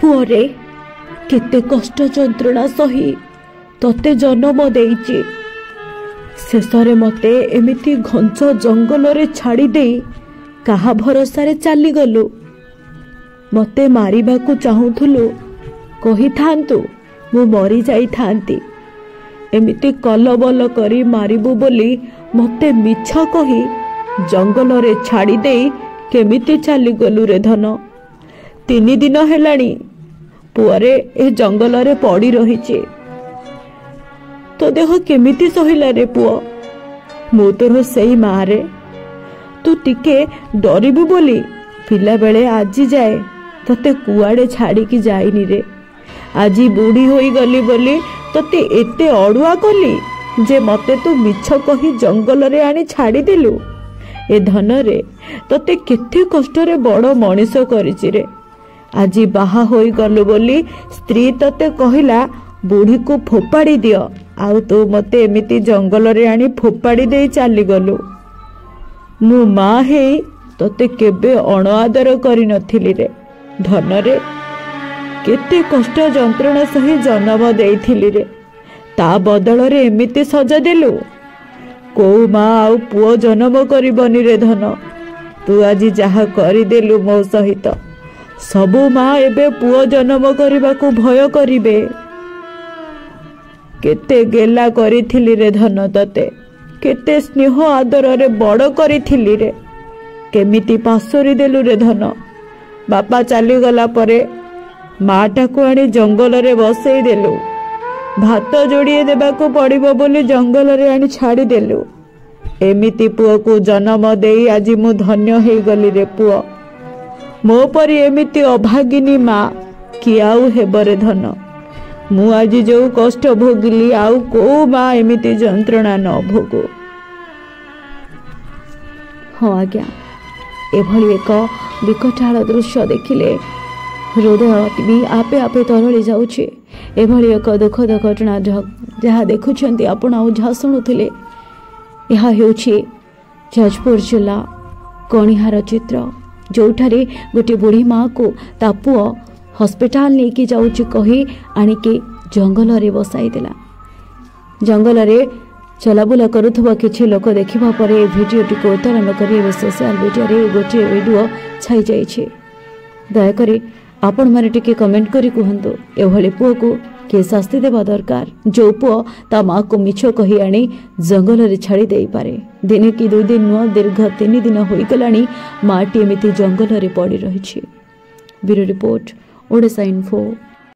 पुअरे केते कष्ट जंत्रणा सही तते जन्म देइछि। शेषरे मते एमिति घंच जंगल रे छाड़ी दे कहा भरोसा रे चली गलु। मते मारिबाकू चाहूथुलु कही थांतु मु मरी जाई थांती। एमिति कलबल करी मारिबु बोली मते मिछ कही जंगल रे छाड़ी दे केमिति चली गलु रे धन। 3 दिन हेलाणी पुअरे ए जंगल रे पड़ी रहिचे। तो देह केमिति सहिला रे पुआ। मु तोर सेई माँ रे। तू टिके डरिबु बोली पिला बेले आजी जाए तते कुआड़े छाड़ी की जाइनी रे। आजी बुढ़ी होई गली बोली तते एते अड़ुआ कली जे मते तू मिछ कही जंगल रे आनी छाड़ी देलु। ए धन रे तते केते कष्ट रे बड़ मनीष करिछि रे। आजी बाहा होई गलु बोली स्त्री तते कहिला बुढ़ी को फोपाड़ी दियो आउ तू मते एमिति जंगल रे आनी फोपाड़ी दे चली गलु। मु माँ हे तते केबे अणआदर करि नथिली रे। धन रे केते कष्ट जंत्रणा सही जन्म देइथिली रे। ता बदल रे एमिति सजा देलु। को माँ आउ पुओ जन्म करिबनी रे धन। तू आज जहा करिदेलु मो सहित सबु माँ एबे पुओ जन्म करिबाकू भय करिबे। केते गेला करिथिली रे धन तते केते स्नेह आदर रे बड़ करिथिली रे। केमिति पासोरी देलु रे धन। बापा चली गला परे माटा को आनी जंगल रे बसई देलु। भात जोड़िए देबाकू पड़िबो बोली जंगल रे आनी छाड़ी देलु। एमिति पुओ को जन्म देई आज मु धन्य हे गली रे पुओ। मो परी एमिति अभागिनी माँ कि आउ हेब रे धन। मु आज जो कष्ट भोगिली आउ को माँ एमिति जंत्रणा न भोगु। हाँ आज्ञा एभली एक विकटाल दृश्य देखिले हृदय भी आपे आपे तरली जाउछे। एभली एक दुखद घटना जहाँ देखुछंती आपण आउ जहाँ शुणुथिले यह हेउछि जाजपुर जिला कणिहार चित्र जोठारे गोटे बुढ़ी माँ को ता पुओ हॉस्पिटल लेके जाउछि कही आनिके जंगल रे बसाई देला। जंगल रे चलाबुला करुथबा किछि लोक देखिबा परे भिडियोटी को उत्तोलन करी सोशल मीडिया रे गोटे वीडियो छाई जाइछे। दयाकरी आपण माने टिके कमेंट करी कहंतु एभली पुओ को के शास्ति देवा दरकार जो पुओ ता माँ को मिछ कही आनी जंगल रे छाड़ी देई पारे। दिने कि 2 दिन नुआ दीर्घ 3 दिन होई गलानी माटी एमिति जंगल रे पड़ी रहिछि। Bureau report Odisha info.